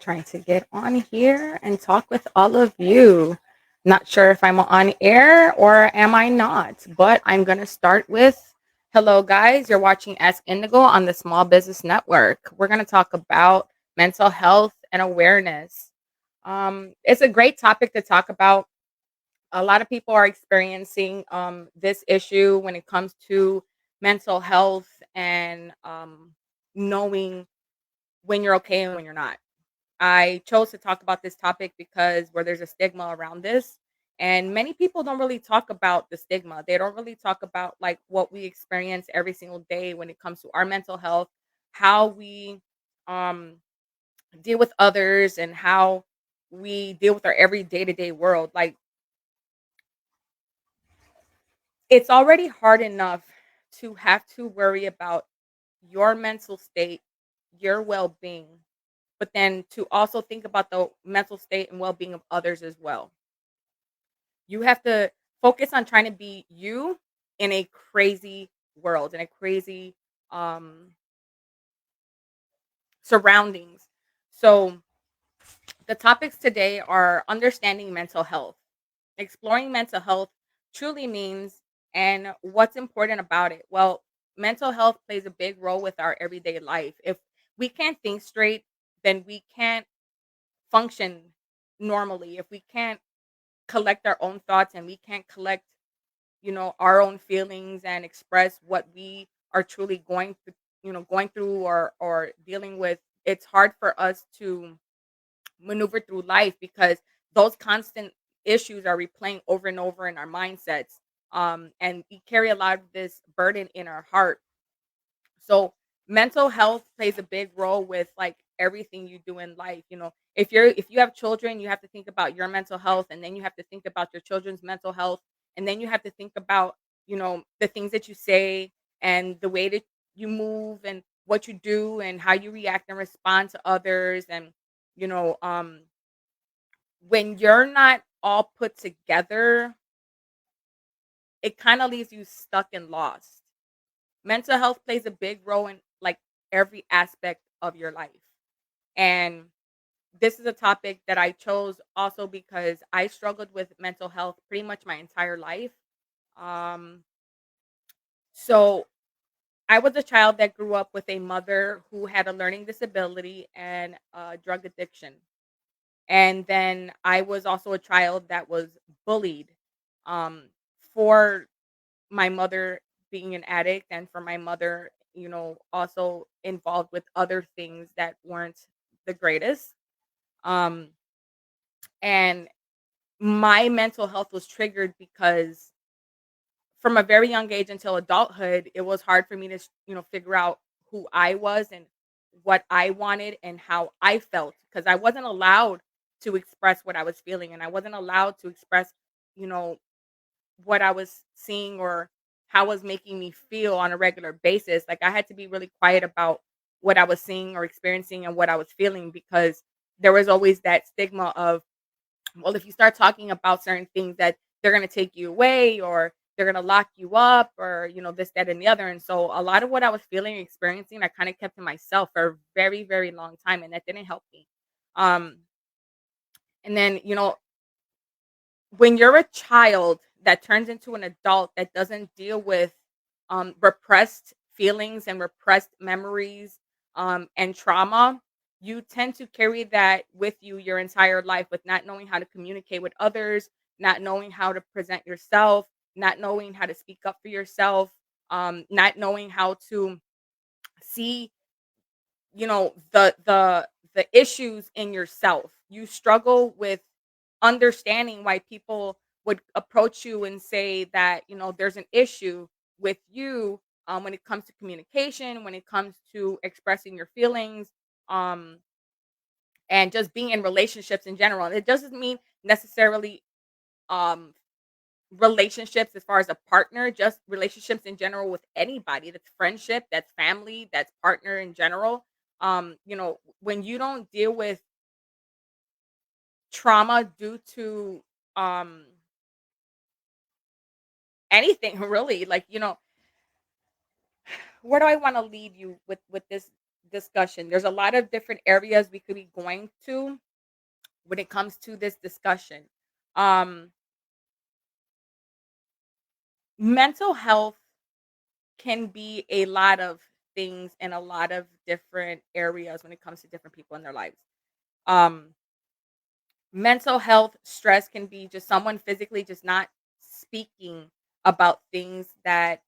Trying to get on here and talk with all of you. Not sure if I'm on air or am I not, but I'm going to start with hello, guys. You're watching Ask Indigo on the Small Business Network. We're going to talk about mental health and awareness. It's a great topic to talk about. A lot of people are experiencing this issue when it comes to mental health and knowing when you're okay and when you're not. I chose to talk about this topic because where there's a stigma around this, and many people don't really talk about the stigma. They don't really talk about like what we experience every single day when it comes to our mental health, how we um deal with others and how we deal with our every day-to-day world. Like it's already hard enough to have to worry about your mental state, your well-being, but then to also think about the mental state and well-being of others as well. You have to focus on trying to be you in a crazy world, in a crazy um surroundings. So the topics today are understanding mental health. Exploring mental health truly means and what's important about it. Well, mental health plays a big role with our everyday life. If we can't think straight, then we can't function normally. If we can't collect our own thoughts and we can't collect, our own feelings and express what we are truly going through or dealing with, it's hard for us to maneuver through life because those constant issues are replaying over and over in our mindsets. And we carry a lot of this burden in our heart. So mental health plays a big role with like everything you do in life. If you have children, you have to think about your mental health, and then you have to think about your children's mental health, and then you have to think about, the things that you say and the way that you move and what you do and how you react and respond to others. And, you know, um when you're not all put together, it kind of leaves you stuck and lost. Mental health plays a big role in like every aspect of your life. And this is a topic that I chose also because I struggled with mental health pretty much my entire life. Um, so I was a child that grew up with a mother who had a learning disability and drug addiction. And then I was also a child that was bullied um, for my mother being an addict and for my mother, also involved with other things that weren't the greatest. Um, and my mental health was triggered because from a very young age until adulthood, it was hard for me to, figure out who I was and what I wanted and how I felt because I wasn't allowed to express what I was feeling and I wasn't allowed to express, you know, what I was seeing or how it was making me feel on a regular basis. Like I had to be really quiet about what I was seeing or experiencing and what I was feeling because there was always that stigma of, well, if you start talking about certain things that they're going to take you away or they're going to lock you up or, this, that, and the other. And so a lot of what I was feeling and experiencing, I kind of kept to myself for a very, very long time. And that didn't help me. Um, and then, when you're a child that turns into an adult that doesn't deal with repressed feelings and repressed memories and trauma, you tend to carry that with you your entire life with not knowing how to communicate with others, not knowing how to present yourself, not knowing how to speak up for yourself, not knowing how to see, the issues in yourself. You struggle with understanding why people would approach you and say that, there's an issue with you when it comes to communication, when it comes to expressing your feelings, um, and just being in relationships in general. It doesn't mean necessarily um, relationships as far as a partner, just relationships in general with anybody. That's friendship, that's family, that's partner in general. When you don't deal with trauma due to um anything really, like, where do I want to leave you with this discussion. There's a lot of different areas we could be going to when it comes to this discussion. Um, Mental health can be a lot of things in a lot of different areas when it comes to different people in their lives. Um, Mental health stress can be just someone physically just not speaking about things that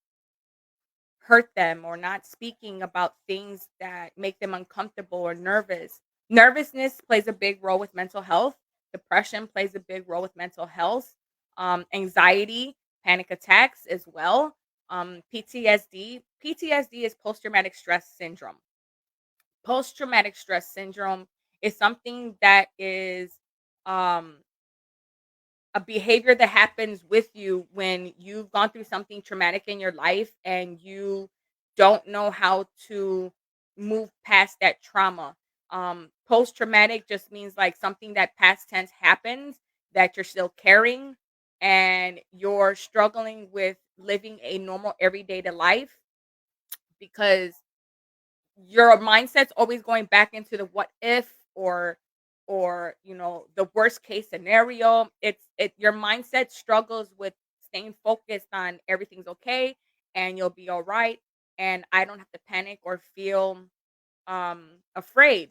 hurt them or not speaking about things that make them uncomfortable or nervous. Nervousness plays a big role with mental health. Depression plays a big role with mental health. Anxiety, panic attacks as well. PTSD. PTSD is post traumatic stress syndrome. Post traumatic stress syndrome is something that is um, a behavior that happens with you when you've gone through something traumatic in your life and you don't know how to move past that trauma. Post traumatic just means like something that past tense happens that you're still carrying and you're struggling with living a normal everyday to life because your mindset's always going back into the what if or the worst case scenario. Your mindset struggles with staying focused on everything's okay and you'll be all right and I don't have to panic or feel afraid.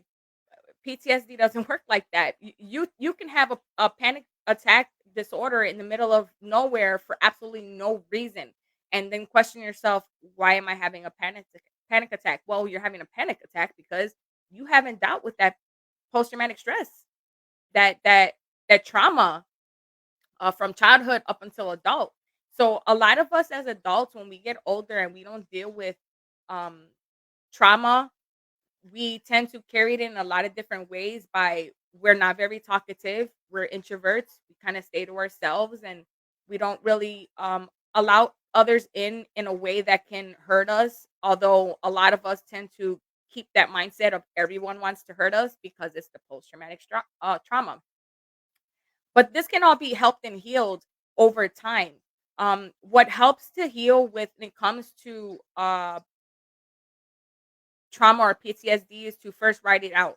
PTSD doesn't work like that. You can have a panic attack disorder in the middle of nowhere for absolutely no reason, and then question yourself, why am I having a panic attack? Well, you're having a panic attack because you haven't dealt with that post traumatic stress, that trauma from childhood up until adult. So a lot of us as adults, when we get older and we don't deal with um, trauma, we tend to carry it in a lot of different ways by we're not very talkative, we're introverts, we kind of stay to ourselves and we don't really allow others in a way that can hurt us, although a lot of us tend to keep that mindset of everyone wants to hurt us because it's the post traumatic trauma. But this can all be helped and healed over time. What helps to heal with when it comes to trauma or PTSD is to first write it out.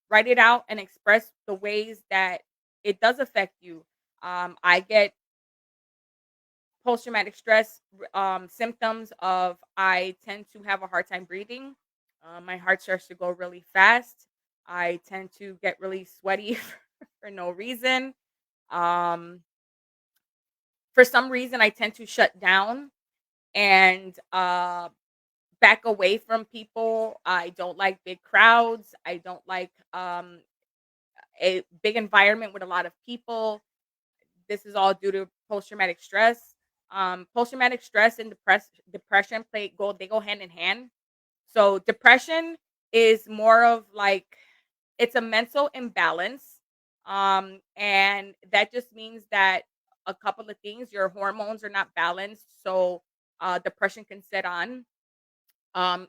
Write it out and express the ways that it does affect you. I get post traumatic stress symptoms of I tend to have a hard time breathing. My heart starts to go really fast. I tend to get really sweaty for no reason. Um, for some reason, I tend to shut down and back away from people. I don't like big crowds. I don't like a big environment with a lot of people. This is all due to post traumatic stress. Post traumatic stress and depression they go hand in hand. So depression is more of like it's a mental imbalance. And that just means that a couple of things, your hormones are not balanced. So depression can set on.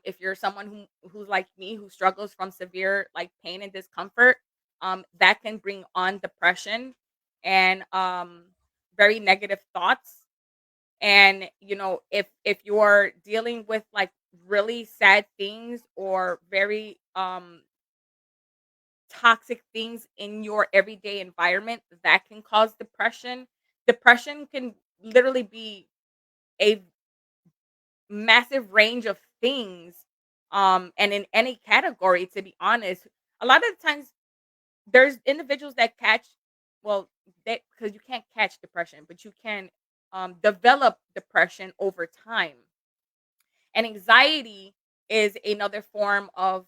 If you're someone who's like me, who struggles from severe like pain and discomfort, that can bring on depression and very negative thoughts. And if you're dealing with like really sad things or very toxic things in your everyday environment, that can cause depression. Depression can literally be a massive range of things, and in any category, to be honest. A lot of the times there's individuals that catch, well, they because you can't catch depression, but you can develop depression over time. And anxiety is another form of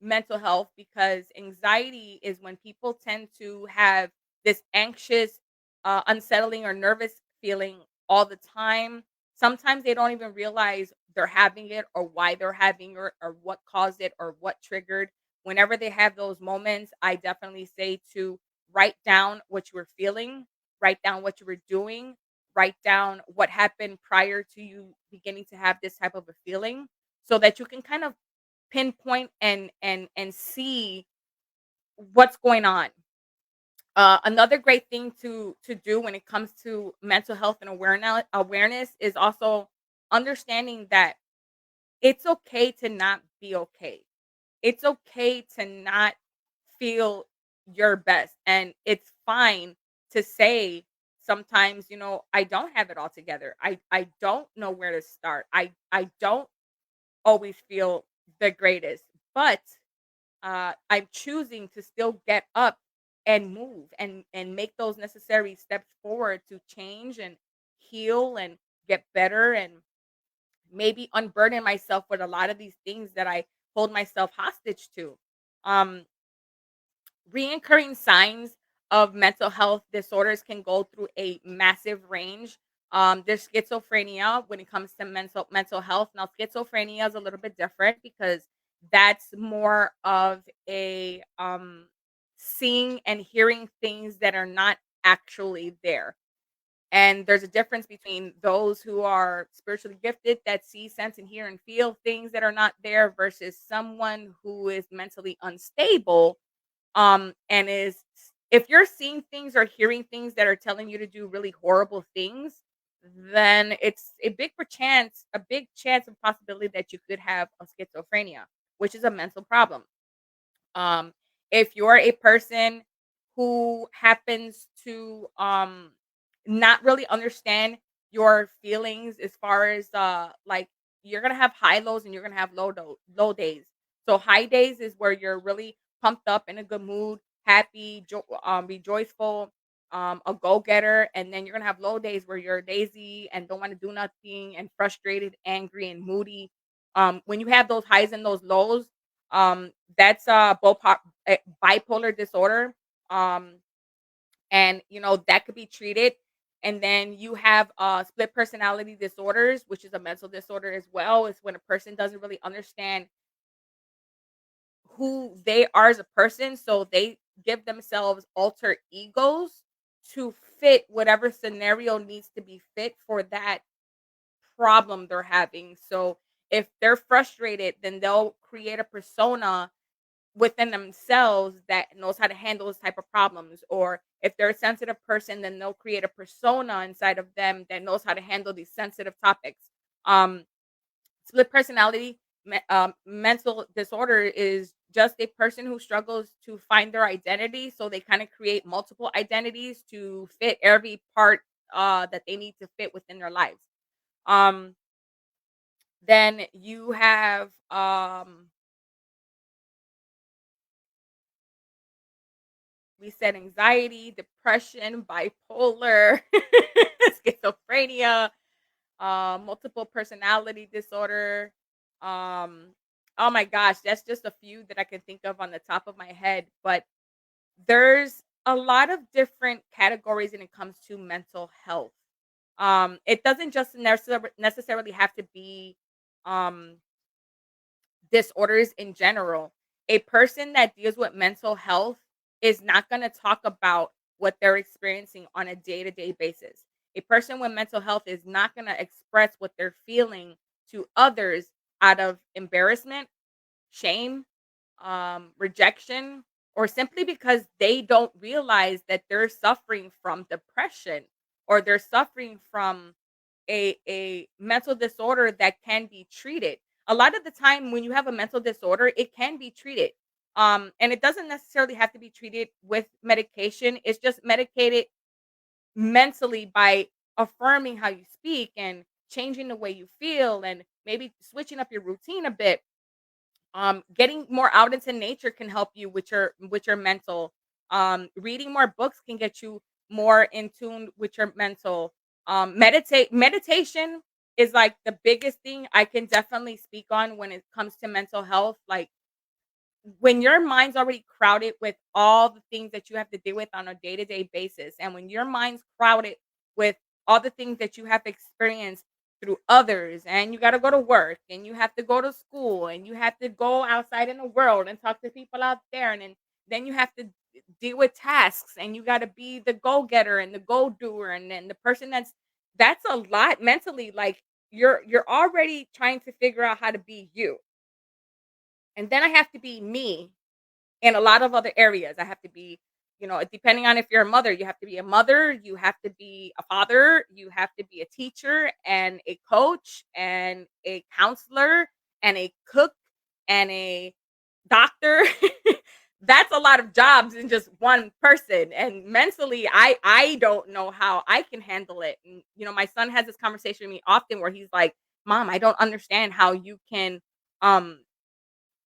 mental health, because anxiety is when people tend to have this anxious, unsettling, or nervous feeling all the time. Sometimes they don't even realize they're having it or why they're having it or what caused it or what triggered. Whenever they have those moments, I definitely say to write down what you were feeling, write down what you were doing, write down what happened prior to you beginning to have this type of a feeling so that you can kind of pinpoint and see what's going on. Another great thing to do when it comes to mental health and awareness is also understanding that it's okay to not be okay. it's okay to not feel your best, and it's fine to say sometimes, I don't have it all together. I don't know where to start. I don't always feel the greatest, but I'm choosing to still get up and move and make those necessary steps forward to change and heal and get better and maybe unburden myself with a lot of these things that I hold myself hostage to. Um, Reoccurring signs of mental health disorders can go through a massive range. There's schizophrenia when it comes to mental health. Now, schizophrenia is a little bit different because that's more of a seeing and hearing things that are not actually there. And there's a difference between those who are spiritually gifted that see, sense, and hear and feel things that are not there versus someone who is mentally unstable, and is if you're seeing things or hearing things that are telling you to do really horrible things, then it's a big chance of possibility that you could have a schizophrenia, which is a mental problem. um, if you're a person who happens to not really understand your feelings as far as like you're gonna have high lows and you're gonna have low days. So high days is where you're really pumped up in a good mood, happy, rejoiceful, a go getter, and then you're gonna have low days where you're lazy and don't want to do nothing and frustrated, angry, and moody. When you have those highs and those lows, that's bipolar disorder. Um, and that could be treated. And then you have split personality disorders, which is a mental disorder as well. It's when a person doesn't really understand who they are as a person, so they give themselves alter egos to fit whatever scenario needs to be fit for that problem they're having. So if they're frustrated, then they'll create a persona within themselves that knows how to handle this type of problems. Or if they're a sensitive person, then they'll create a persona inside of them that knows how to handle these sensitive topics. um Split personality mental disorder is just a person who struggles to find their identity, so they kind of create multiple identities to fit every part that they need to fit within their lives. um then you have we said anxiety, depression, bipolar, schizophrenia, multiple personality disorder. Um, oh my gosh, that's just a few that I can think of on the top of my head. But there's a lot of different categories when it comes to mental health. It doesn't just necessarily have to be um, disorders in general. A person that deals with mental health is not going to talk about what they're experiencing on a day to day basis. A person with mental health is not going to express what they're feeling to others out of embarrassment, shame, rejection, or simply because they don't realize that they're suffering from depression or they're suffering from a mental disorder that can be treated. A lot of the time when you have a mental disorder, it can be treated. And it doesn't necessarily have to be treated with medication. It's just medicated mentally by affirming how you speak and changing the way you feel and maybe switching up your routine a bit. Getting more out into nature can help you with your mental. Reading more books can get you more in tune with your mental. Meditation is like the biggest thing I can definitely speak on when it comes to mental health. Like when your mind's already crowded with all the things that you have to deal with on a day-to-day basis, and when your mind's crowded with all the things that you have experienced through others, and you got to go to work and you have to go to school and you have to go outside in the world and talk to people out there, and then you have to deal with tasks and you got to be the go-getter and the go-doer, and then the person that's a lot mentally. Like you're already trying to figure out how to be you, and then I have to be me in a lot of other areas. I have to be, depending on if you're a mother, you have to be a mother, you have to be a father, you have to be a teacher and a coach and a counselor and a cook and a doctor. That's a lot of jobs in just one person. And mentally, I don't know how I can handle it. And, my son has this conversation with me often where he's like, "Mom, I don't understand how you can um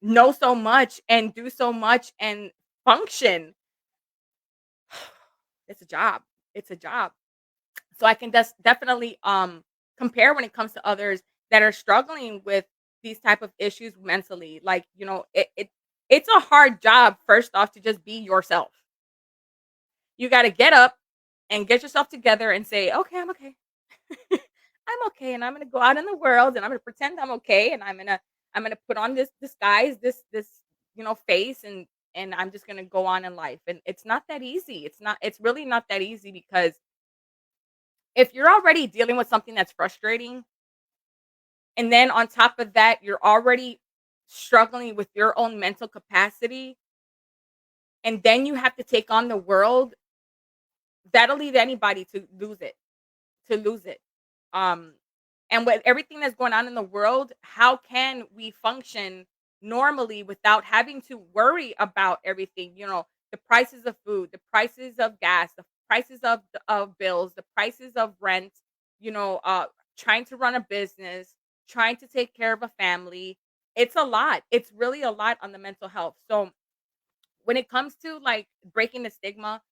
know so much and do so much and function." It's a job. It's a job. So I can definitely compare when it comes to others that are struggling with these type of issues mentally. Like, it's a hard job first off to just be yourself. You got to get up and get yourself together and say, "Okay, I'm okay. I'm okay and I'm going to go out in the world and I'm going to pretend I'm okay and I'm going to put on this disguise, this face and I'm just going to go on in life." And it's not that easy. It's really not that easy because if you're already dealing with something that's frustrating, and then on top of that, you're already struggling with your own mental capacity, and then you have to take on the world, that'll lead anybody to lose it. Um, and with everything that's going on in the world, how can we function normally without having to worry about everything? The prices of food, the prices of gas, the prices of bills, the prices of rent. Trying to run a business, trying to take care of a family. It's a lot. It's really a lot on the mental health. So when it comes to like breaking the stigma,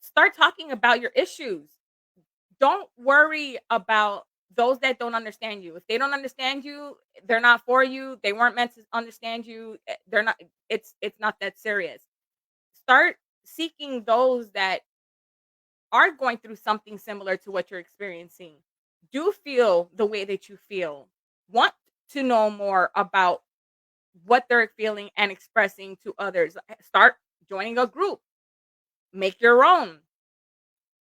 start talking about your issues. Don't worry about those that don't understand you. If they don't understand you, they're not for you. They weren't meant to understand you. They're not it's not that serious. Start seeking those that are going through something similar to what you're experiencing. Do feel the way that you feel. Want to know more about what they're feeling and expressing to others. Start joining a group. Make your own.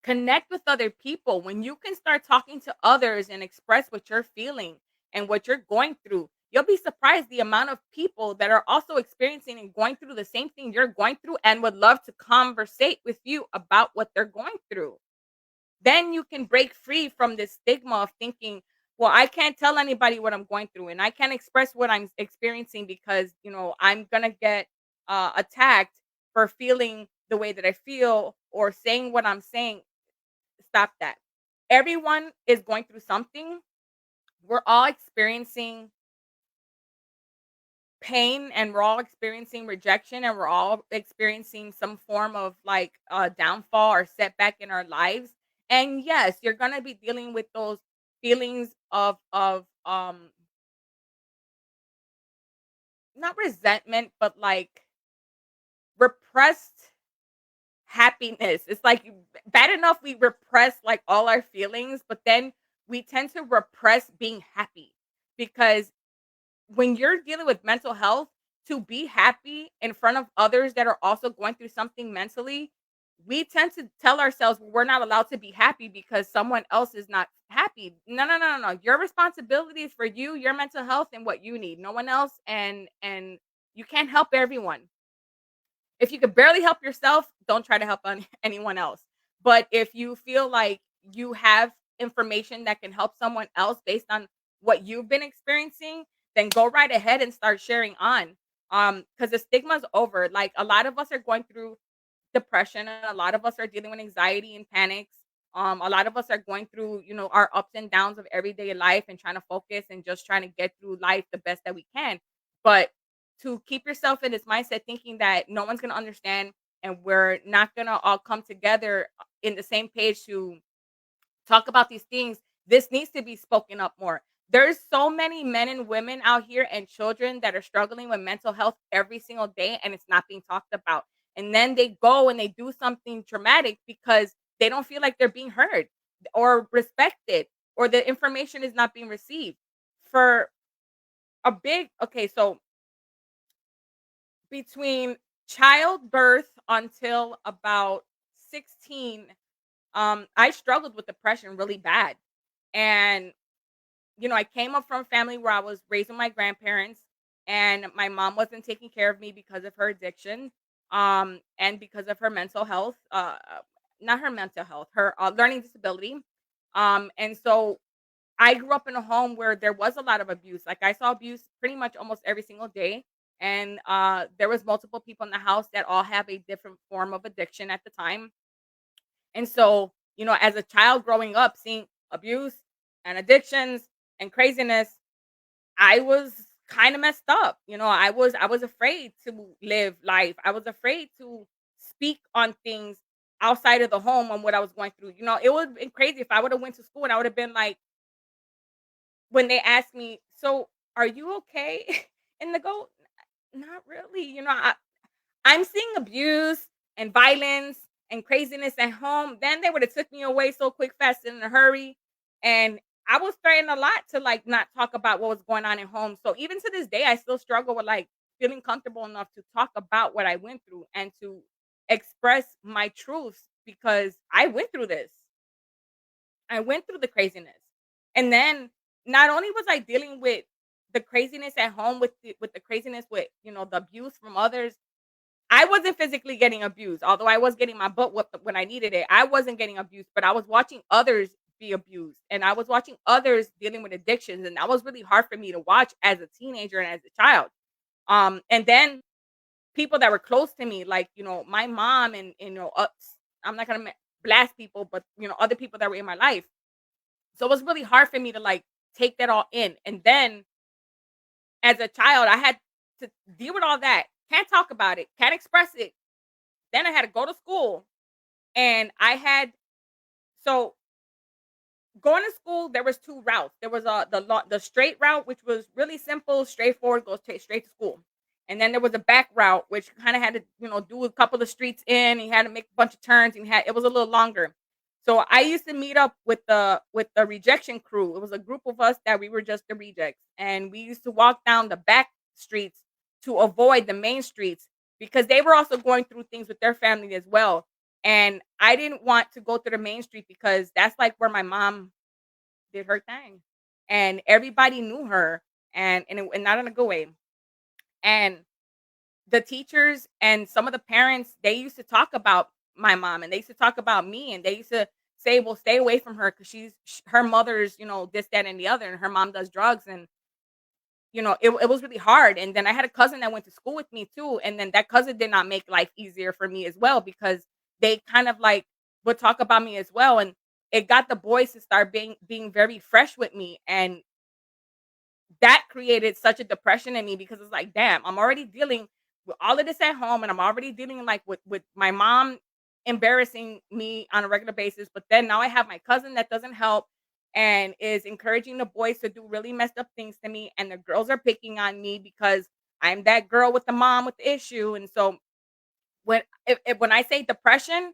Connect with other people. When you can start talking to others and express what you're feeling and what you're going through, you'll be surprised the amount of people that are also experiencing and going through the same thing you're going through and would love to conversate with you about what they're going through. Then you can break free from this stigma of thinking, well, I can't tell anybody what I'm going through and I can't express what I'm experiencing because, I'm going to get attacked for feeling the way that I feel or saying what I'm saying. Stop that. Everyone is going through something. We're all experiencing pain and we're all experiencing rejection and we're all experiencing some form of like downfall or setback in our lives. And yes, you're going to be dealing with those feelings of not resentment but like repressed happiness. It's like bad enough we repress like all our feelings, but then we tend to repress being happy because when you're dealing with mental health, to be happy in front of others that are also going through something mentally, we tend to tell ourselves, "Well, we're not allowed to be happy because someone else is not happy." No, no, no, no, no. Your responsibility is for you, your mental health, and what you need. No one else, and you can't help everyone. If you could barely help yourself, don't try to help anyone else. But if you feel like you have information that can help someone else based on what you've been experiencing, then go right ahead and start sharing on. Because the stigma's over. Like a lot of us are going through depression, and a lot of us are dealing with anxiety and panics. A lot of us are going through, our ups and downs of everyday life and trying to focus and just trying to get through life the best that we can. But to keep yourself in this mindset thinking that no one's gonna understand and we're not gonna all come together in the same page to talk about these things, this needs to be spoken up more. There's so many men and women out here and children that are struggling with mental health every single day and it's not being talked about. And then they go and they do something traumatic because they don't feel like they're being heard or respected or the information is not being received. For a big okay, so between childbirth until about 16, I struggled with depression really bad. And I came up from a family where I was raised with my grandparents, and my mom wasn't taking care of me because of her addiction, and because of her mental health, not her mental health, her learning disability. And so I grew up in a home where there was a lot of abuse. Like I saw abuse pretty much almost every single day. and there was multiple people in the house that all have a different form of addiction at the time. And so, as a child growing up, seeing abuse and addictions and craziness, I was kind of messed up. I was afraid to live life. I was afraid to speak on things outside of the home on what I was going through. It would have been crazy if I would have went to school and I would have been like, when they asked me, "So, are you okay?" And they go, "Not really." I'm seeing abuse and violence and craziness at home. Then they would have took me away so quick, fast, and in a hurry. And I was threatened a lot to like not talk about what was going on at home. So even to this day, I still struggle with like feeling comfortable enough to talk about what I went through and to express my truths because I went through this. I went through the craziness. And then not only was I dealing with the craziness at home with the craziness with, the abuse from others. I wasn't physically getting abused, although I was getting my butt whooped when I needed it. I wasn't getting abused, but I was watching others be abused, and I was watching others dealing with addictions, and that was really hard for me to watch as a teenager and as a child. And then people that were close to me, like my mom, and I'm not gonna blast people, but other people that were in my life. So it was really hard for me to like take that all in, and then as a child, I had to deal with all that. Can't talk about it, can't express it. Then I had to go to school, and I had so going to school, there was 2 routes. There was, the straight route, which was really simple, straightforward, go straight to school. And then there was a back route, which kinda had to, do a couple of streets in, you had to make a bunch of turns, and it was a little longer. So I used to meet up with the rejection crew. It was a group of us that we were just the rejects, and we used to walk down the back streets to avoid the main streets because they were also going through things with their family as well. And I didn't want to go through the main street because that's like where my mom did her thing. And everybody knew her, and not in a good way. And the teachers and some of the parents, they used to talk about my mom, and they used to talk about me, and they used to say, "Well, stay away from her because her mother's, this, that, and the other, and her mom does drugs." And it was really hard. And then I had a cousin that went to school with me too. And then that cousin did not make life easier for me as well because they kind of like would talk about me as well. And it got the boys to start being very fresh with me. And that created such a depression in me because it's like, damn, I'm already dealing with all of this at home, and I'm already dealing like with my mom embarrassing me on a regular basis. But then now I have my cousin that doesn't help and is encouraging the boys to do really messed up things to me, and the girls are picking on me because I'm that girl with the mom with the issue. And so when I say depression,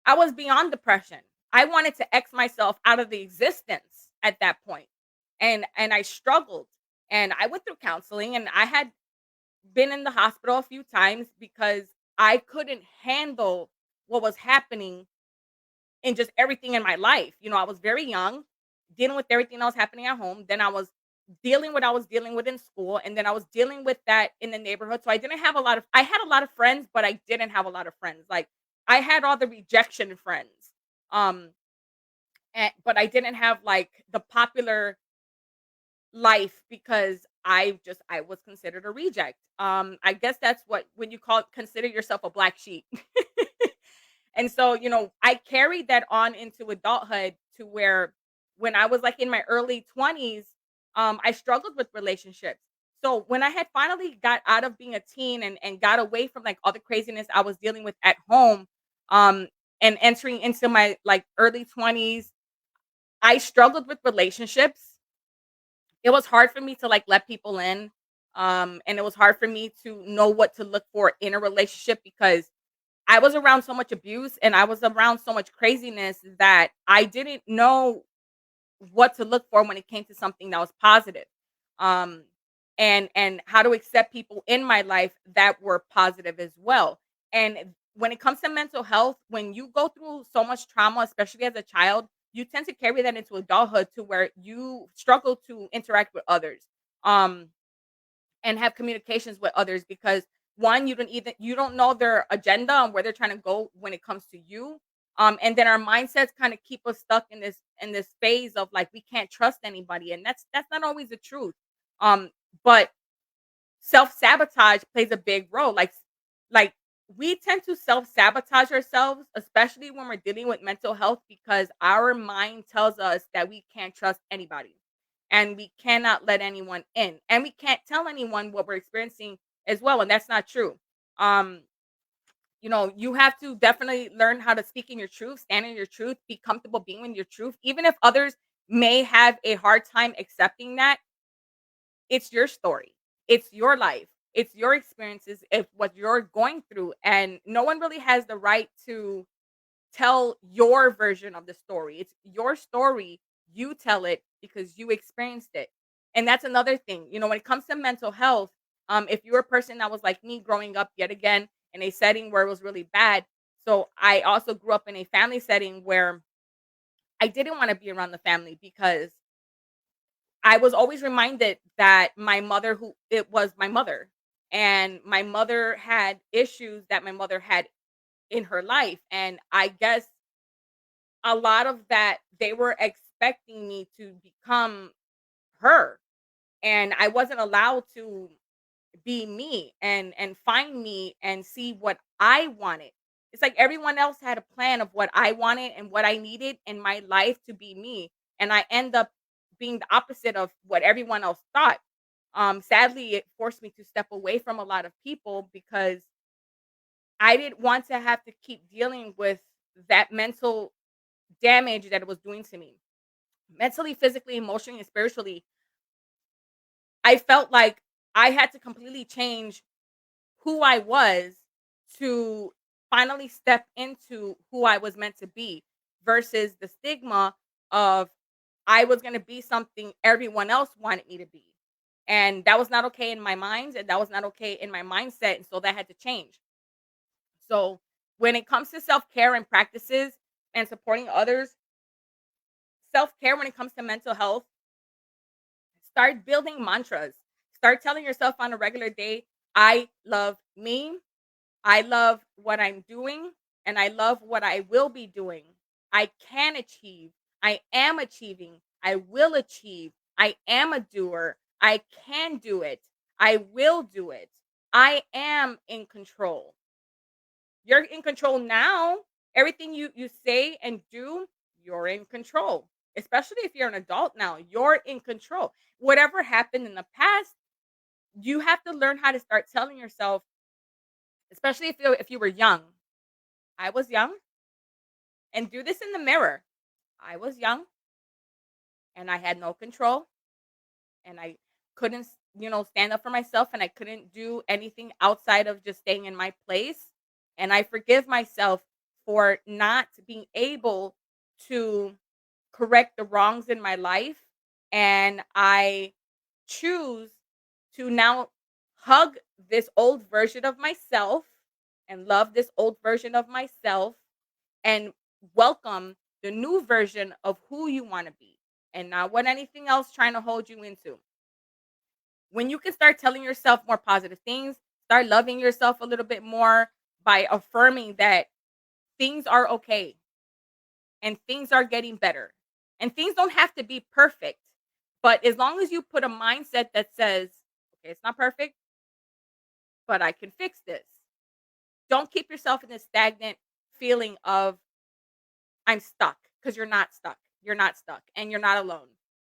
I was beyond depression. I wanted to X myself out of the existence at that point. And I struggled, and I went through counseling, and I had been in the hospital a few times because I couldn't handle what was happening in just everything in my life. I was very young, dealing with everything that was happening at home. Then I was dealing what I was dealing with in school, and then I was dealing with that in the neighborhood. So I had a lot of friends, but I didn't have a lot of friends. Like I had all the rejection friends. Um but I didn't have like the popular life because I was considered a reject. I guess that's what when you consider yourself a black sheep. And so, I carried that on into adulthood to where when I was like in my early 20s, I struggled with relationships. So when I had finally got out of being a teen and got away from like all the craziness I was dealing with at home, um, and entering into my like early 20s, I struggled with relationships. It was hard for me to like let people in. And it was hard for me to know what to look for in a relationship because I was around so much abuse and I was around so much craziness that I didn't know what to look for when it came to something that was positive. Um, and how to accept people in my life that were positive as well. And when it comes to mental health, when you go through so much trauma, especially as a child, you tend to carry that into adulthood to where you struggle to interact with others. Um, and have communications with others because one, you don't know their agenda and where they're trying to go when it comes to you. And then our mindsets kind of keep us stuck in this phase of like we can't trust anybody, and that's not always the truth. But self-sabotage plays a big role. Like we tend to self-sabotage ourselves, especially when we're dealing with mental health, because our mind tells us that we can't trust anybody and we cannot let anyone in. And we can't tell anyone what we're experiencing as well. And that's not true. Um, you have to definitely learn how to speak in your truth, stand in your truth, be comfortable being in your truth, even if others may have a hard time accepting that. It's your story. It's your life. It's your experiences. It's what you're going through. And no one really has the right to tell your version of the story. It's your story. You tell it because you experienced it. And that's another thing. When it comes to mental health, if you're a person that was like me growing up yet again in a setting where it was really bad. So I also grew up in a family setting where I didn't want to be around the family because I was always reminded that my mother who it was my mother, and my mother had issues that my mother had in her life, and I guess a lot of that they were expecting me to become her, and I wasn't allowed to be me and find me and see what I wanted. It's like everyone else had a plan of what I wanted and what I needed in my life to be me, and I end up being the opposite of what everyone else thought. Sadly, it forced me to step away from a lot of people because I didn't want to have to keep dealing with that mental damage that it was doing to me. Mentally, physically, emotionally, and spiritually, I felt like I had to completely change who I was to finally step into who I was meant to be versus the stigma of I was going to be something everyone else wanted me to be. And that was not okay in my mind, and that was not okay in my mindset, and so that had to change. So, when it comes to self-care and practices and supporting others, self-care when it comes to mental health, start building mantras. Start telling yourself on a regular day, I love me. I love what I'm doing and I love what I will be doing. I can achieve. I am achieving. I will achieve. I am a doer. I can do it. I will do it. I am in control. You're in control now. Everything you say and do, you're in control. Especially if you're an adult now, you're in control. Whatever happened in the past, you have to learn how to start telling yourself, especially if you were young. I was young, and do this in the mirror. I was young and I had no control and I couldn't, stand up for myself and I couldn't do anything outside of just staying in my place. And I forgive myself for not being able to correct the wrongs in my life. And I choose to now hug this old version of myself and love this old version of myself and welcome the new version of who you want to be and not what anything else trying to hold you into. When you can start telling yourself more positive things, start loving yourself a little bit more by affirming that things are okay and things are getting better. And things don't have to be perfect. But as long as you put a mindset that says, okay, it's not perfect, but I can fix this. Don't keep yourself in this stagnant feeling of I'm stuck, because you're not stuck. You're not stuck and you're not alone.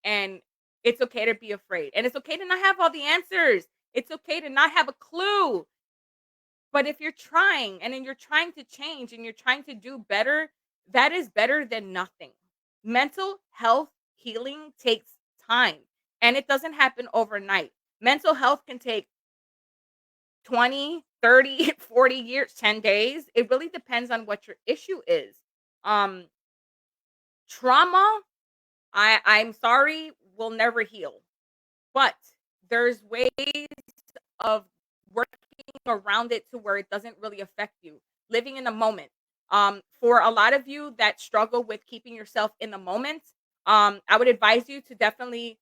And it's okay to be afraid. And it's okay to not have all the answers. It's okay to not have a clue. But if you're trying and then you're trying to change and you're trying to do better, that is better than nothing. Mental health healing takes time and it doesn't happen overnight. Mental health can take 20, 30, 40 years, 10 days. It really depends on what your issue is. Um Trauma, I'm sorry, will never heal. But there's ways of working around it to where it doesn't really affect you. Living in the moment. For a lot of you that struggle with keeping yourself in the moment, I would advise you to definitely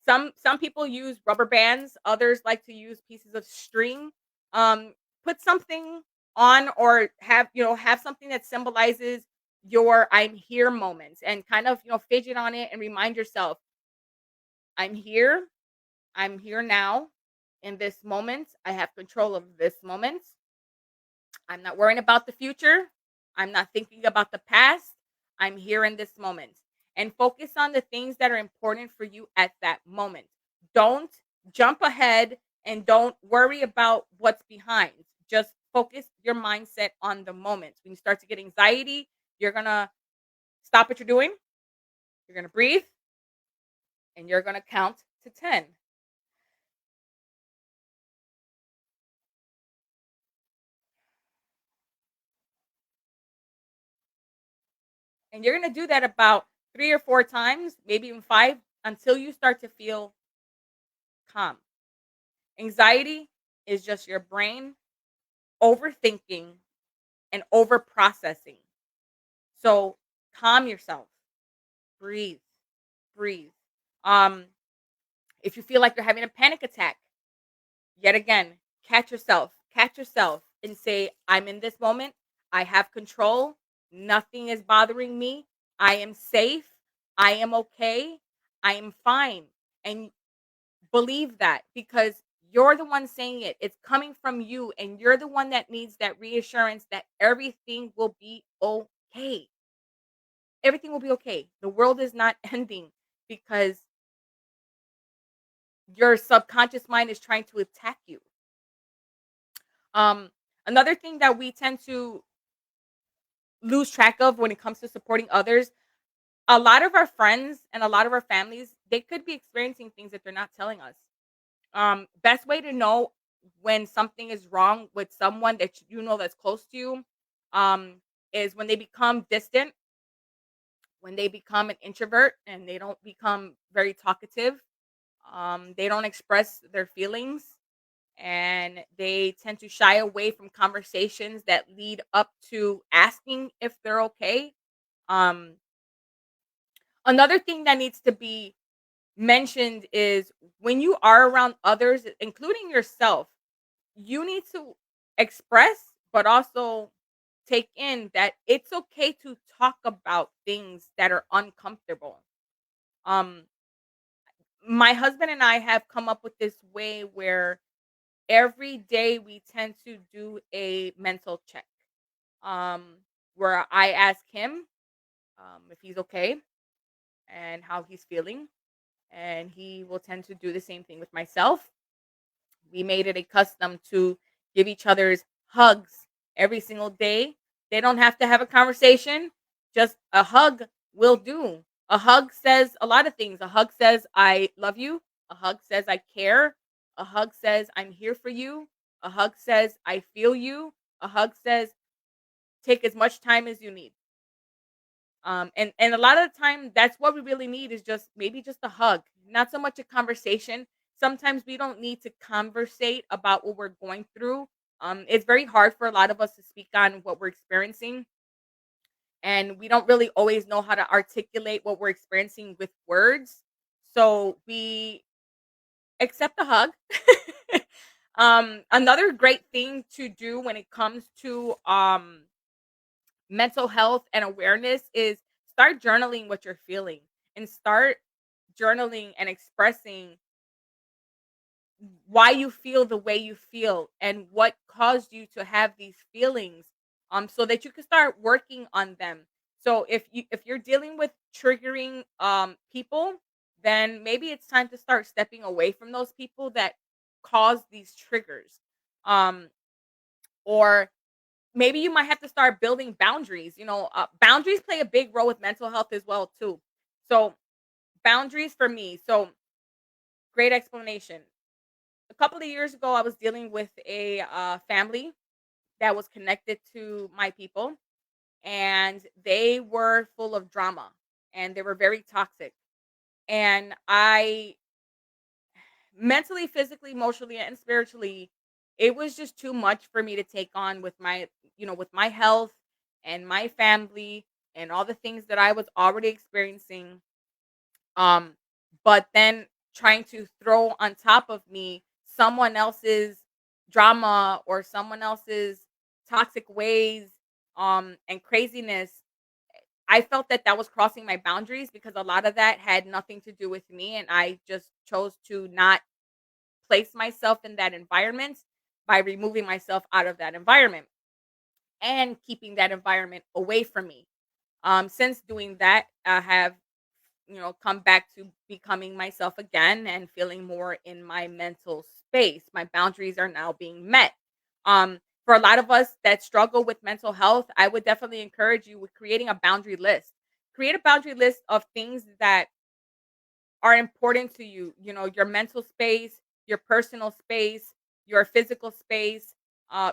some people use rubber bands, others like to use pieces of string. Put something on or have something that symbolizes your I'm here moments and kind of, fidget on it and remind yourself, I'm here, I'm here now, In this moment, I have control of this moment. I'm not worrying about the future. I'm not thinking about the past. I'm here in this moment. And focus on the things that are important for you at that moment. Don't jump ahead and don't worry about what's behind. Just focus your mindset on the moment. When you start to get anxiety, you're going to stop what you're doing. You're going to breathe and you're going to count to 10. And you're going to do that about 3 or 4 times, maybe even five, until you start to feel calm. Anxiety is just your brain overthinking and over processing. So calm yourself, breathe, breathe. Um, if you feel like you're having a panic attack, yet again, catch yourself and say, I'm in this moment. I have control. Nothing is bothering me. I am safe. I am okay. I am fine. And believe that because you're the one saying it. It's coming from you, and you're the one that needs that reassurance that everything will be okay. Everything will be okay. The world is not ending because your subconscious mind is trying to attack you. Um, Another thing that we tend to lose track of when it comes to supporting others, a lot of our friends and a lot of our families, they could be experiencing things that they're not telling us. Best way to know when something is wrong with someone that you know that's close to you, um, is when they become distant, when they become an introvert and they don't become very talkative. They don't express their feelings and they tend to shy away from conversations that lead up to asking if they're okay. Um, Another thing that needs to be mentioned is when you are around others, including yourself, you need to express, but also take in that it's okay to talk about things that are uncomfortable. Um, my husband and I have come up with this way where every day we tend to do a mental check. Um, where I ask him if he's okay and how he's feeling, and he will tend to do the same thing with myself. We made it a custom to give each other's hugs every single day. They don't have to have a conversation, just a hug will do. A hug says a lot of things. A hug says, I love you. A hug says, I care. A hug says, I'm here for you. A hug says, I feel you. A hug says, take as much time as you need. And a lot of the time, that's what we really need is just maybe just a hug, not so much a conversation. Sometimes we don't need to conversate about what we're going through. It's very hard for a lot of us to speak on what we're experiencing, and we don't really always know how to articulate what we're experiencing with words. So we accept the hug. Another great thing to do when it comes to mental health and awareness is start journaling what you're feeling and start journaling and expressing why you feel the way you feel and what caused you to have these feelings, so that you can start working on them. So if you're dealing with triggering people, then maybe it's time to start stepping away from those people that cause these triggers. Um or maybe you might have to start building boundaries. Boundaries play a big role with mental health as well too. So boundaries for me. So great explanation. A couple of years ago, I was dealing with a family that was connected to my people, and they were full of drama, and they were very toxic. And I mentally, physically, emotionally, and spiritually, it was just too much for me to take on with with my health and my family and all the things that I was already experiencing. Um, but then trying to throw on top of me someone else's drama or someone else's toxic ways, and craziness. I felt that that was crossing my boundaries because a lot of that had nothing to do with me, and I just chose to not place myself in that environment by removing myself out of that environment and keeping that environment away from me. Since doing that, I have come back to becoming myself again and feeling more in my mental space. My boundaries are now being met. For a lot of us that struggle with mental health, I would definitely encourage you with creating a boundary list. Create a boundary list of things that are important to you, your mental space, your personal space, your physical space,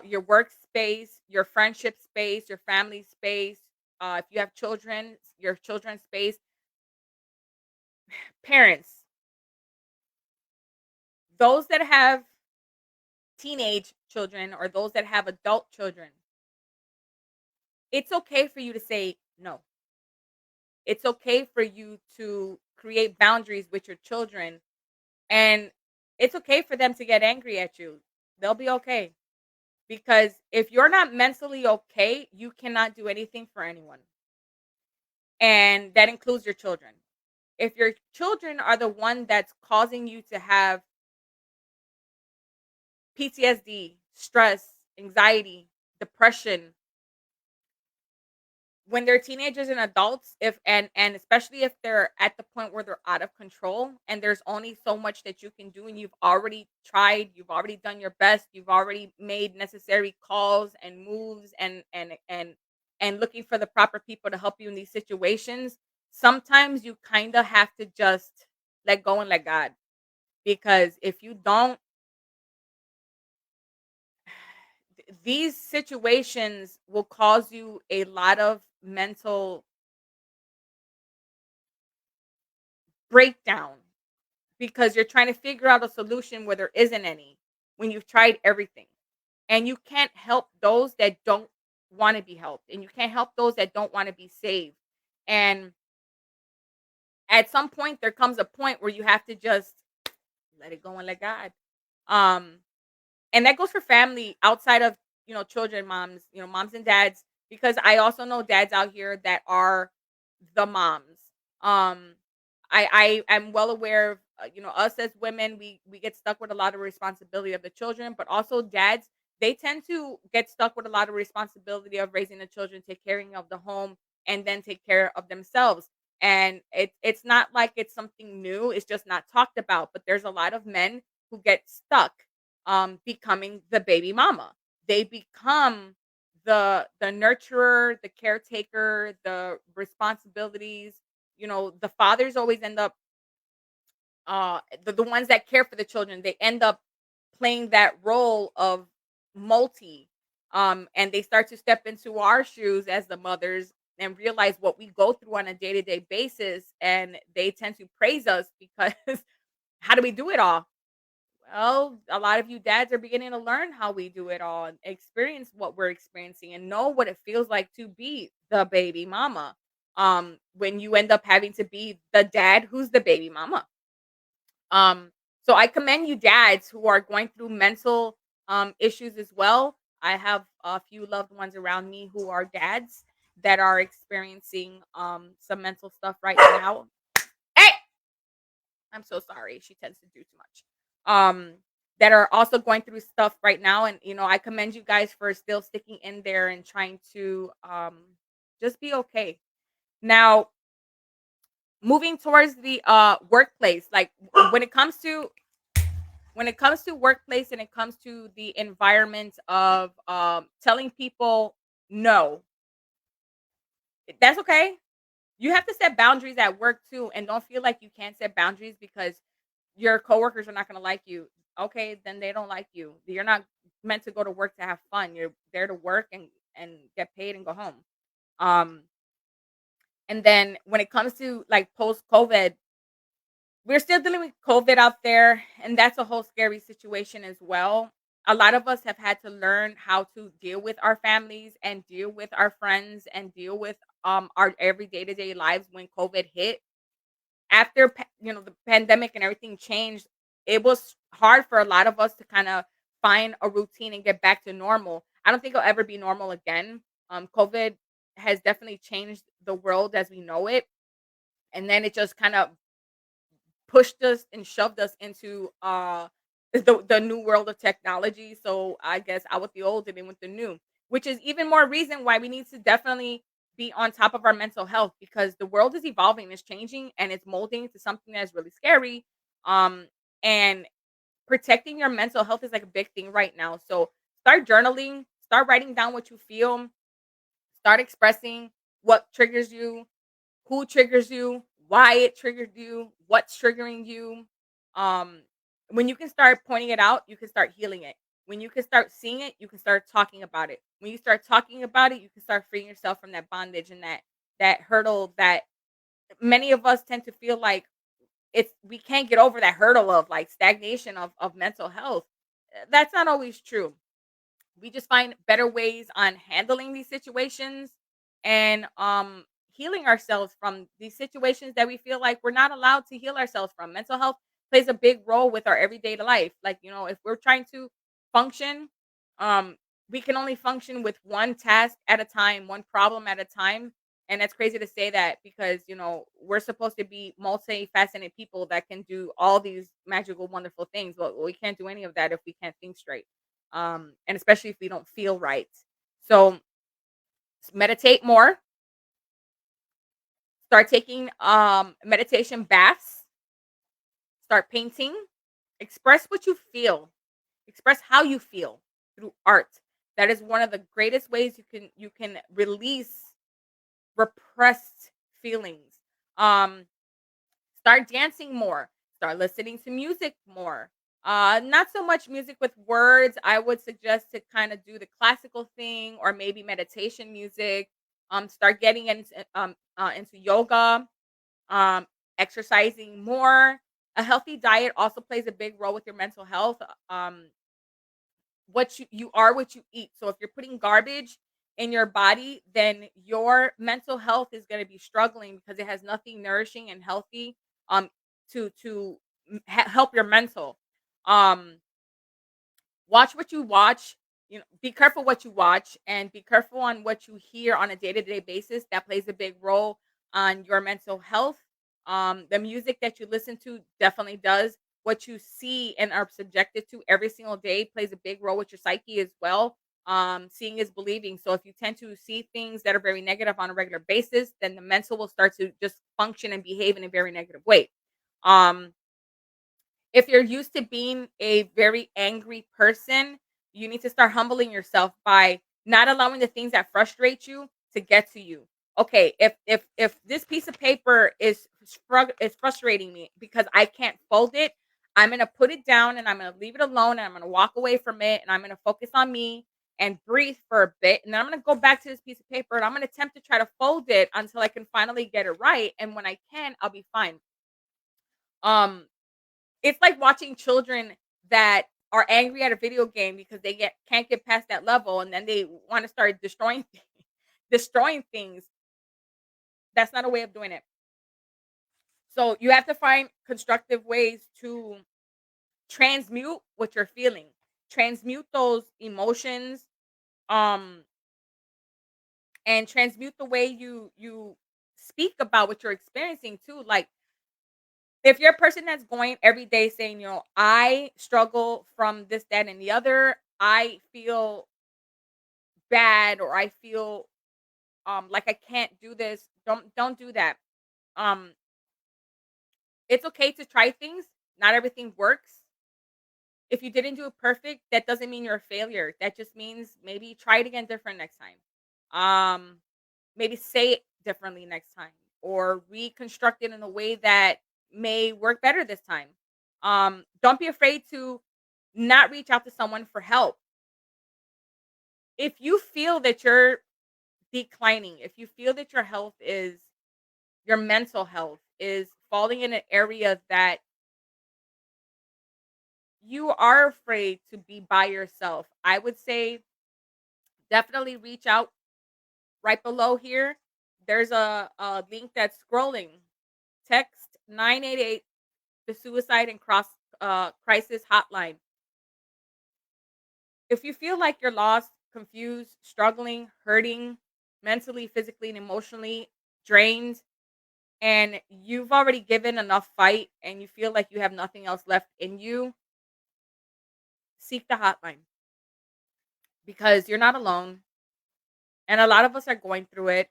your work space, your friendship space, your family space. If you have children, your children's space. Parents, those that have teenage children or those that have adult children, it's okay for you to say no. It's okay for you to create boundaries with your children, and it's okay for them to get angry at you. They'll be okay, because if you're not mentally okay, you cannot do anything for anyone. And that includes your children. If your children are the one that's causing you to have PTSD, stress, anxiety, depression, when they're teenagers and adults, if and especially if they're at the point where they're out of control and there's only so much that you can do, and you've already tried, you've already done your best, you've already made necessary calls and moves and looking for the proper people to help you in these situations, sometimes you kind of have to just let go and let God, because if you don't, these situations will cause you a lot of mental breakdown, because you're trying to figure out a solution where there isn't any when you've tried everything. And you can't help those that don't want to be helped, and you can't help those that don't want to be saved. And at some point there comes a point where you have to just let it go and let God. Um and that goes for family outside of children, moms, moms and dads, because I also know dads out here that are the moms. um I am well aware of, us as women, we get stuck with a lot of responsibility of the children, but also dads, they tend to get stuck with a lot of responsibility of raising the children, take caring of the home, and then take care of themselves. And it's not like it's something new, it's just not talked about, but there's a lot of men who get stuck becoming the baby mama. They become the nurturer, the caretaker, the responsibilities. The fathers always end up the ones that care for the children, they end up playing that role of multi, and they start to step into our shoes as the mothers and realize what we go through on a day-to-day basis, and they tend to praise us because how do we do it all? Well, a lot of you dads are beginning to learn how we do it all and experience what we're experiencing and know what it feels like to be the baby mama. When you end up having to be the dad who's the baby mama. Um, so I commend you dads who are going through mental issues as well. I have a few loved ones around me who are dads that are experiencing some mental stuff right now. Hey, I'm so sorry. She tends to do too much. That are also going through stuff right now, and I commend you guys for still sticking in there and trying to just be okay. Now, moving towards the workplace, like when it comes to workplace and it comes to the environment of telling people no, that's okay. You have to set boundaries at work too, and don't feel like you can't set boundaries because your coworkers are not going to like you. Okay, then they don't like you. You're not meant to go to work to have fun. You're there to work and get paid and go home. Um and then when it comes to like post COVID, we're still dealing with COVID out there, and that's a whole scary situation as well. A lot of us have had to learn how to deal with our families and deal with our friends and deal with our everyday to day lives when COVID hit. After the pandemic and everything changed, it was hard for a lot of us to kind of find a routine and get back to normal. I don't think it'll ever be normal again. COVID has definitely changed the world as we know it, and then it just kind of pushed us and shoved us into the new world of technology. So I guess out with the old and in with the new, which is even more reason why we need to definitely be on top of our mental health because the world is evolving, it's changing, and it's molding to something that's really scary. And protecting your mental health is like a big thing right now. So start journaling, start writing down what you feel, start expressing what triggers you, who triggers you, why it triggered you, what's triggering you. Um, when you can start pointing it out, you can start healing it. When you can start seeing it, you can start talking about it. When you start talking about it, you can start freeing yourself from that bondage and that hurdle that many of us tend to feel like it's we can't get over that hurdle of like stagnation of mental health. That's not always true. We just find better ways on handling these situations and healing ourselves from these situations that we feel like we're not allowed to heal ourselves from. Mental health plays a big role with our everyday life. Like, if we're trying to function, um we can only function with one task at a time, one problem at a time. And that's crazy to say that because we're supposed to be multifaceted people that can do all these magical wonderful things, but we can't do any of that if we can't think straight, and especially if we don't feel right. So meditate more, start taking meditation baths, start painting, express what you feel, express how you feel through art. That is one of the greatest ways you can release repressed feelings. Um Start dancing more, start listening to music more. Not so much music with words. I would suggest to kind of do the classical thing or maybe meditation music. Start getting into yoga, um, exercising more. A healthy diet also plays a big role with your mental health. You are what you eat. So if you're putting garbage in your body, then your mental health is going to be struggling because it has nothing nourishing and healthy um to help your mental. Um Watch what you watch, be careful what you watch and be careful on what you hear on a day-to-day basis. That plays a big role on your mental health. The music that you listen to definitely does. What you see and are subjected to every single day plays a big role with your psyche as well. Seeing is believing. So if you tend to see things that are very negative on a regular basis, then the mental will start to just function and behave in a very negative way. um if you're used to being a very angry person, you need to start humbling yourself by not allowing the things that frustrate you to get to you. Okay, if this piece of paper is frustrating me because I can't fold it, I'm gonna put it down and I'm gonna leave it alone and I'm gonna walk away from it and I'm gonna focus on me and breathe for a bit. And then I'm gonna go back to this piece of paper and I'm gonna attempt to try to fold it until I can finally get it right. And when I can, I'll be fine. Um, it's like watching children that are angry at a video game because they can't get past that level, and then they wanna start destroying destroying things. That's not a way of doing it. So, you have to find constructive ways to transmute what you're feeling. Transmute those emotions, um, and transmute the way you speak about what you're experiencing too. Like, if you're a person that's going every day saying, "I struggle from this, that, and the other. I feel bad or I feel like I can't do this." Don't do that. Um it's okay to try things. Not everything works. If you didn't do it perfect, that doesn't mean you're a failure. That just means maybe try it again different next time. Maybe say it differently next time or reconstruct it in a way that may work better this time. Don't be afraid to not reach out to someone for help. If you feel that you're declining, if you feel that your mental health is falling in an area that you are afraid to be by yourself, I would say definitely reach out. Right below here, there's a link that's scrolling. Text 988, the suicide and cross crisis hotline. If you feel like you're lost, confused, struggling, hurting, mentally, physically, and emotionally drained, and you've already given enough fight and you feel like you have nothing else left in you, seek the hotline because you're not alone. And a lot of us are going through it.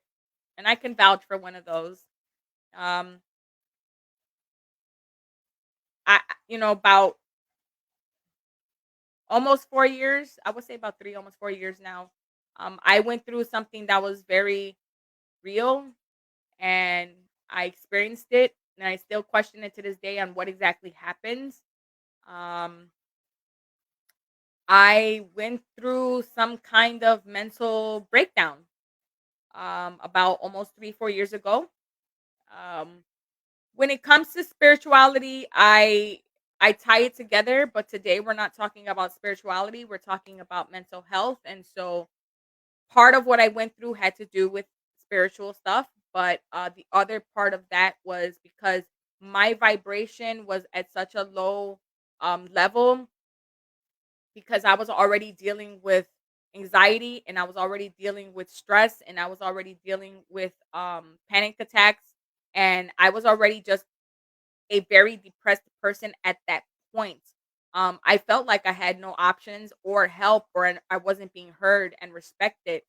And I can vouch for one of those. Um, about almost 4 years, I would say about three, almost 4 years now. I went through something that was very real and I experienced it. And I still question it to this day on what exactly happens. Um, I went through some kind of mental breakdown about almost 3, 4 years ago. Um, when it comes to spirituality, I tie it together, but today we're not talking about spirituality. We're talking about mental health, and so part of what I went through had to do with spiritual stuff, but the other part of that was because my vibration was at such a low level because I was already dealing with anxiety and I was already dealing with stress and I was already dealing with panic attacks and I was already just a very depressed person at that point. I felt like I had no options or help or I wasn't being heard and respected.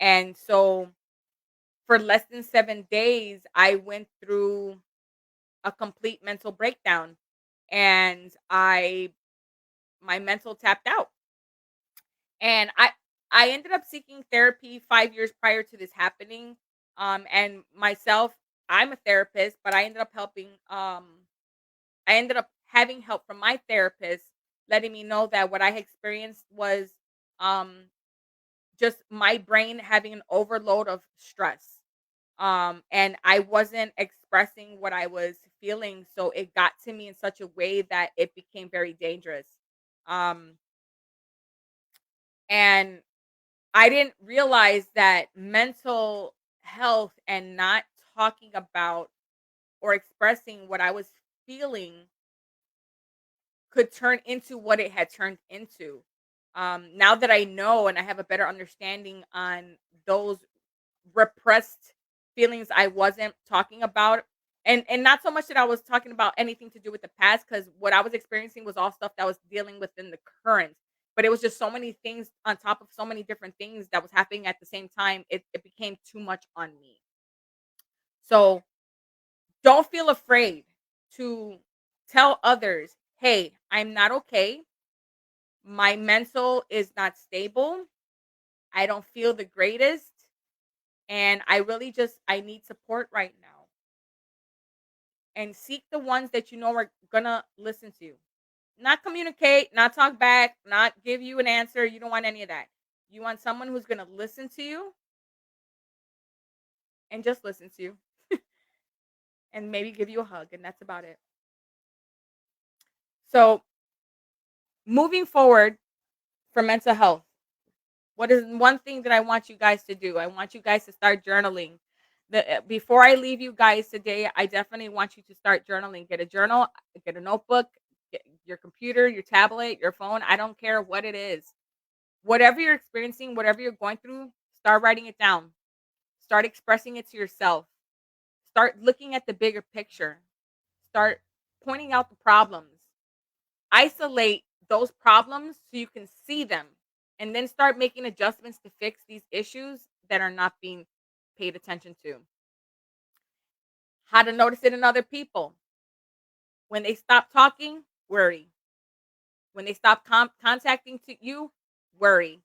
And so for less than 7 days, I went through a complete mental breakdown and my mental tapped out. And I ended up seeking therapy 5 years prior to this happening. And myself, I'm a therapist, but I ended up helping I ended up having help from my therapist, letting me know that what I had experienced was um, just my brain having an overload of stress. And I wasn't expressing what I was feeling. So it got to me in such a way that it became very dangerous. Um, and I didn't realize that mental health and not talking about or expressing what I was feeling could turn into what it had turned into. Now that I know and I have a better understanding on those repressed feelings I wasn't talking about, and not so much that I was talking about anything to do with the past, because what I was experiencing was all stuff that was dealing within the current. But it was just so many things on top of so many different things that was happening at the same time. It became too much on me. So don't feel afraid to tell others, hey, I'm not okay. My mental is not stable. I don't feel the greatest. And I really just I need support right now. And seek the ones that you know are gonna listen to you. Not communicate, not talk back, not give you an answer. You don't want any of that. You want someone who's gonna listen to you and just listen to you and maybe give you a hug, and that's about it. So moving forward for mental health, what is one thing that I want you guys to do? I want you guys to start journaling. Before I leave you guys today, I definitely want you to start journaling. Get a journal, get a notebook, get your computer, your tablet, your phone. I don't care what it is. Whatever you're experiencing, whatever you're going through, start writing it down. Start expressing it to yourself. Start looking at the bigger picture. Start pointing out the problems. Isolate those problems so you can see them and then start making adjustments to fix these issues that are not being paid attention to. How to notice it in other people. When they stop talking, worry. When they stop contacting to you, worry.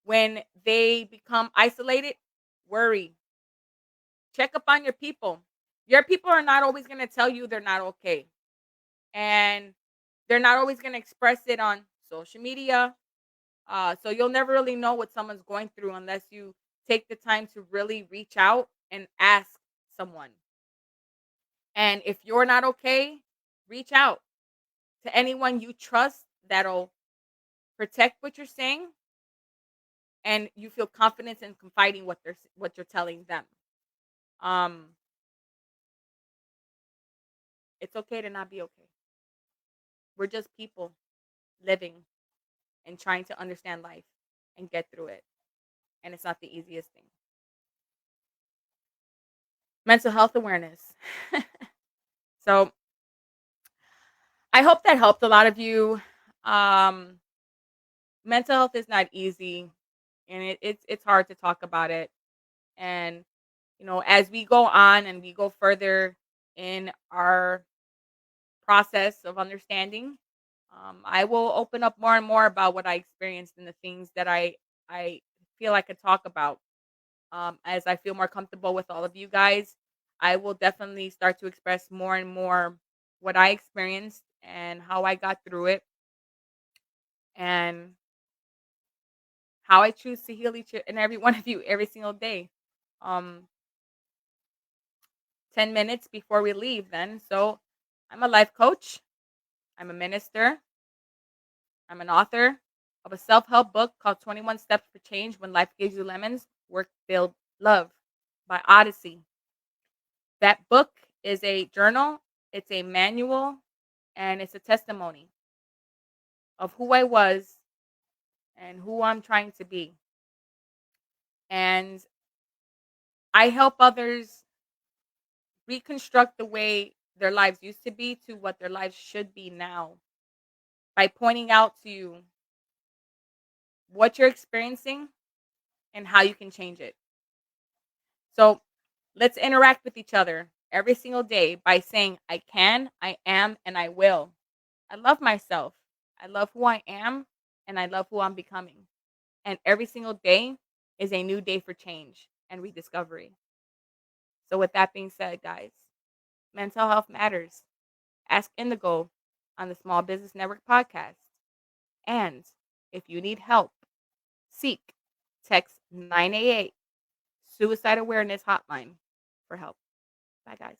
When they become isolated, worry. Check up on your people. Your people are not always going to tell you they're not okay. And they're not always going to express it on social media. So you'll never really know what someone's going through unless you take the time to really reach out and ask someone. And if you're not okay, reach out to anyone you trust that'll protect what you're saying and you feel confidence in confiding what you're telling them. Um, it's okay to not be okay. We're just people living and trying to understand life and get through it. And it's not the easiest thing. Mental health awareness. So I hope that helped a lot of you. mental health is not easy, and it's hard to talk about it. And as we go on and we go further in our process of understanding, I will open up more and more about what I experienced and the things that I feel I could talk about. As I feel more comfortable with all of you guys, I will definitely start to express more and more what I experienced and how I got through it and how I choose to heal each and every one of you every single day. Um, 10 minutes before we leave, then. So, I'm a life coach, I'm a minister, I'm an author of a self help book called 21 Steps for Change When Life Gives You Lemons, Work, Build, Love by Odyssey. That book is a journal, it's a manual, and it's a testimony of who I was and who I'm trying to be. And I help others reconstruct the way their lives used to be to what their lives should be now by pointing out to you what you're experiencing and how you can change it. So let's interact with each other every single day by saying, I can, I am, and I will. I love myself. I love who I am, and I love who I'm becoming. And every single day is a new day for change and rediscovery. So, with that being said, guys, mental health matters. Ask Indigo on the Small Business Network podcast. And if you need help, seek text 988 Suicide Awareness Hotline for help. Bye, guys.